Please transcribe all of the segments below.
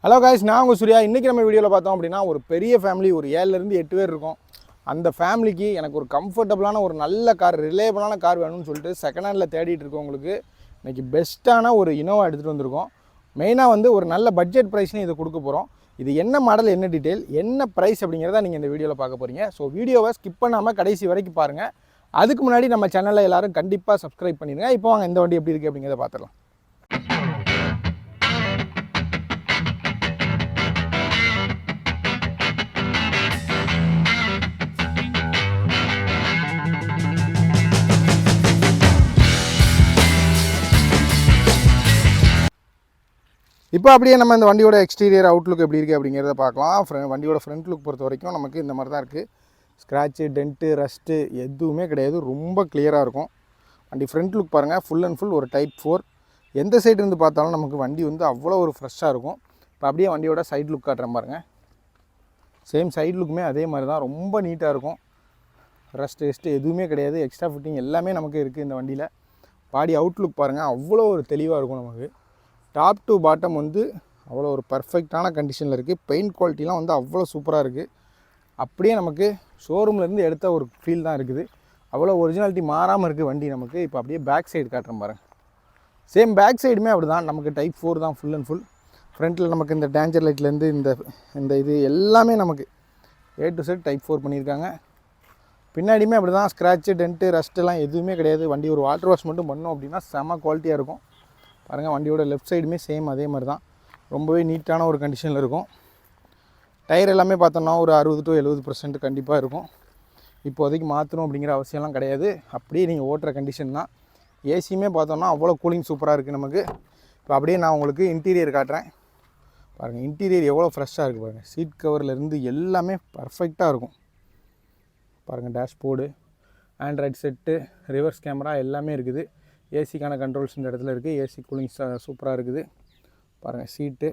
Hello guys, நான் உங்கள் சூர்யா. இன்றைக்கி நம்ம வீடியோவில் பார்த்தோம் அப்படின்னா ஒரு பெரிய ஃபேமிலி, ஒரு 7லேருந்து 8 பேர் இருக்கும். அந்த ஃபேமிலிக்கு எனக்கு ஒரு கம்ஃபர்டபுளான ஒரு நல்ல கார், ரிலேபிளான கார் வேணும்னு சொல்லிட்டு செகண்ட் ஹேண்டில் தேடிட்டு இருக்கவங்களுக்கு இன்றைக்கி பெஸ்ட்டான ஒரு இனோவா எடுத்துகிட்டு வந்திருக்கோம். மெயினாக வந்து ஒரு நல்ல பட்ஜெட் ப்ரைஸ்னு இதை கொடுக்க போகிறோம். இது என்ன மாடல், என்ன டீட்டெயில், என்ன ப்ரைஸ் அப்படிங்கிறத நீங்கள் இந்த வீடியோவில் பார்க்க போகிறீங்க. ஸோ வீடியோவை ஸ்கிப் பண்ணாமல் கடைசி வரைக்கும் பாருங்கள். அதுக்கு முன்னாடி நம்ம சேனலில் எல்லோரும் கண்டிப்பாக சப்ஸ்கிரைப் பண்ணிடுங்க. இப்போ வாங்க இந்த வண்டி எப்படி இருக்குது அப்படிங்கிறத பார்த்துடலாம். இப்போ அப்படியே நம்ம இந்த வண்டியோட எக்ஸ்டீரியர் அவுட்லுக் எப்படி இருக்குது அப்படிங்கிறத பார்க்கலாம். வண்டியோட ஃப்ரண்ட் லுக் பொறுத்த வரைக்கும் நமக்கு இந்த மாதிரி தான் இருக்குது. ஸ்க்ராட்சு, டென்ட்டு, ரஸ்ட்டு எதுவுமே கிடையாது. ரொம்ப கிளியராக இருக்கும். வண்டி ஃப்ரண்ட் லுக் பாருங்கள், ஃபுல் அண்ட் ஃபுல் ஒரு டைப் 4. எந்த சைடு இருந்து பார்த்தாலும் நமக்கு வண்டி வந்து அவ்வளோ ஒரு ஃப்ரெஷ்ஷாக இருக்கும். இப்போ அப்படியே வண்டியோட சைட் லுக் காட்டுறேன் பாருங்கள். சேம் சைட் லுக்குமே அதே மாதிரி தான், ரொம்ப நீட்டாக இருக்கும். ரஸ்ட்டு எதுவுமே கிடையாது. எக்ஸ்ட்ரா ஃபிட்டிங் எல்லாமே நமக்கு இருக்குது இந்த வண்டியில். பாடி அவுட்லுக் பாருங்கள், அவ்வளோ ஒரு தெளிவாக இருக்கும். நமக்கு டாப் டு பாட்டம் வந்து அவ்வளோ ஒரு பர்ஃபெக்டான கண்டிஷனில் இருக்குது. பெயிண்ட் குவாலிட்டிலாம் வந்து அவ்வளோ சூப்பராக இருக்குது. அப்படியே நமக்கு ஷோரூம்லேருந்து எடுத்த ஒரு ஃபீல் தான் இருக்குது. அவ்வளோ ஒரிஜினாலிட்டி மாறாமல் இருக்குது வண்டி நமக்கு. இப்போ அப்படியே பேக் சைடு காட்டுறேன் பாருங்கள். சேம் பேக் சைடுமே அப்படி தான், நமக்கு டைப் 4 தான் ஃபுல் அண்ட் ஃபுல். ஃப்ரண்ட்டில் நமக்கு இந்த டேஞ்சர் லைட்லேருந்து இந்த இது எல்லாமே நமக்கு A to Z டைப் 4 பண்ணியிருக்காங்க. பின்னாடியுமே அப்படி தான், ஸ்க்ராட்சு, டென்ட்டு, ரஸ்ட்டெல்லாம் எதுவுமே கிடையாது. வண்டி ஒரு வாட்டர் வாஷ் மட்டும் பண்ணோம் அப்படின்னா செம்ம குவாலிட்டியாக இருக்கும். பாருங்கள், வண்டியோட லெஃப்ட் சைடுமே சேம் அதே மாதிரி தான், ரொம்பவே நீட்டான ஒரு கண்டிஷனில் இருக்கும். டயர் எல்லாமே பார்த்தோம்னா ஒரு 60 to 70% கண்டிப்பாக இருக்கும். இப்போதைக்கு மாற்றணும் அப்படிங்கிற அவசியம்லாம் கிடையாது. அப்படியே நீங்கள் ஓட்டுற கண்டிஷன் தான். ஏசியுமே பார்த்தோம்னா அவ்வளோ கூலிங் சூப்பராக இருக்குது நமக்கு. இப்போ அப்படியே நான் உங்களுக்கு இன்டீரியர் காட்டுறேன் பாருங்கள். இன்டீரியர் எவ்வளோ ஃப்ரெஷ்ஷாக இருக்குது பாருங்கள். சீட் கவர்லேருந்து எல்லாமே பர்ஃபெக்டாக இருக்கும் பாருங்கள். Dashboard, Android set, reverse camera எல்லாமே இருக்குது. ஏசிக்கான கண்ட்ரோல்ஸ் இந்த இடத்துல இருக்குது. ஏசி கூலிங் சூப்பராக இருக்குது பாருங்கள். சீட்டு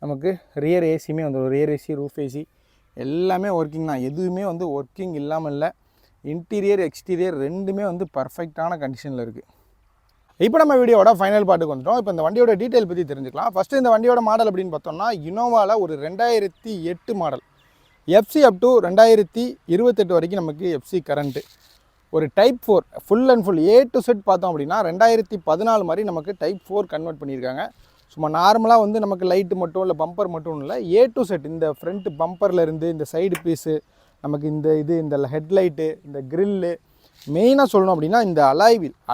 நமக்கு ரியர் ஏசியுமே வந்து ரியர் ஏசி, ரூஃப் ஏசி எல்லாமே ஒர்க்கிங் தான். எதுவுமே வந்து ஒர்க்கிங் இல்லாமல் இல்லை. இன்டீரியர் எக்ஸ்டீரியர் ரெண்டுமே வந்து பர்ஃபெக்டான கண்டிஷனில் இருக்குது. இப்போ நம்ம வீடியோட ஃபைனல் பார்ட்டுக்கு வந்துட்டோம். இப்போ இந்த வண்டியோட டீட்டெயில் பற்றி தெரிஞ்சுக்கலாம். ஃபஸ்ட்டு இந்த வண்டியோட மாடல் அப்படின்னு பார்த்தோம்னா இனோவாவில் ஒரு 2008 மாடல். எஃப்சி அப் டு 2028 வரைக்கும் நமக்கு எஃப்சி கரண்ட்டு. ஒரு type 4 full and full A to Z பார்த்தோம் அப்படின்னா 2014 மாதிரி நமக்கு டைப் 4 கன்வெர்ட் பண்ணியிருக்காங்க. சும்மா நார்மலாக வந்து நமக்கு லைட்டு மட்டும் இல்லை, பம்பர் மட்டும் இல்லை, A to Z இந்த ஃப்ரண்ட் பம்பர்லேருந்து இந்த சைடு பீஸு, நமக்கு இந்த ஹெட்லைட்டு, இந்த கிரில்லு, மெயினாக சொல்லணும் அப்படின்னா இந்த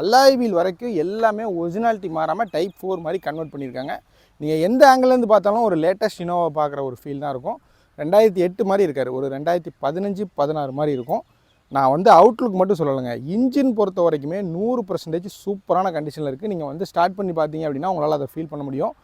அலாய்வீல் வரைக்கும் எல்லாமே ஒரிஜினாலிட்டி மாறாமல் டைப் 4 மாதிரி கன்வெர்ட் பண்ணியிருக்காங்க. நீங்கள் எந்த ஆங்கிலேருந்து பார்த்தாலும் ஒரு லேட்டஸ்ட் இனோவா பார்க்குற ஒரு ஃபீல் தான் இருக்கும். 2008 மாதிரி இருக்கார், ஒரு 2015-16 மாதிரி இருக்கும். நான் வந்து அவுட்லுக் மட்டும் சொல்லலைங்க, இன்ஜின் பொறுத்த வரைக்குமே 100% சூப்பரான கண்டிஷனில் இருக்குது. நீங்கள் வந்து ஸ்டார்ட் பண்ணி பார்த்தீங்க அப்படின்னா உங்களால் அதை ஃபீல் பண்ண முடியும்.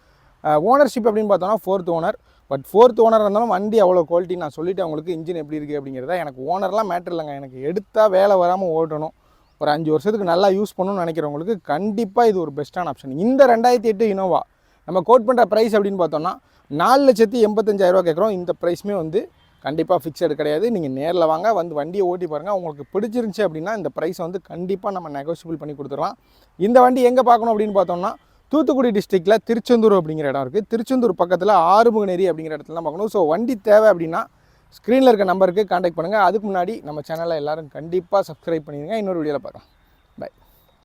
ஓனர்ஷிப் அப்படின்னு பார்த்தோன்னா 4th owner. But 4th owner இருந்தாலும் வண்டி அவ்வளோ குவாலிட்டி. நான் சொல்லிவிட்டு அவங்களுக்கு இன்ஜின் எப்படி இருக்குது அப்படிங்கிறத. எனக்கு ஓனர்லாம் மேட்டர் இல்லைங்க, எனக்கு எடுத்தால் வேலை வராமல் ஓட்டணும், ஒரு 5 வருஷத்துக்கு நல்லா யூஸ் பண்ணணும்னு நினைக்கிறவங்களுக்கு கண்டிப்பாக இது ஒரு பெஸ்ட்டான ஆப்ஷன். இந்த 2008 இனோவா நம்ம கோட் பண்ணுற ப்ரைஸ் அப்படின்னு பார்த்தோன்னா 4,85,000 கேட்குறோம். இந்த ப்ரைஸுமே வந்து கண்டிப்பாக ஃபிக்ஸடு கிடையாது. நீங்கள் நேரில் வாங்க, வந்து வண்டியை ஓட்டி பாருங்கள். உங்களுக்கு பிடிச்சிருந்துச்சி அப்படின்னா இந்த ப்ரைஸை வந்து கண்டிப்பாக நம்ம நெகோஷியபிள் பண்ணி கொடுத்துடலாம். இந்த வண்டி எங்கே பார்க்கணும் அப்படின்னு பார்த்தோம்னா தூத்துக்குடி டிஸ்ட்ரிக்டில் திருச்செந்தூர் அப்படிங்கிற இடம் இருக்குது. திருச்செந்தூர் பக்கத்தில் ஆறுமுகநேரி அப்படிங்கிற இடத்துல தான் பார்க்கணும். ஸோ வண்டி தேவை அப்படின்னா ஸ்க்ரீனில் இருக்க நம்பருக்கு கான்டாக்ட் பண்ணுங்கள். அதுக்கு முன்னாடி நம்ம சேனலில் எல்லோரும் கண்டிப்பாக சப்ஸ்கிரைப் பண்ணிடுங்க. இன்னொரு வீடியோவில் பார்க்கலாம்.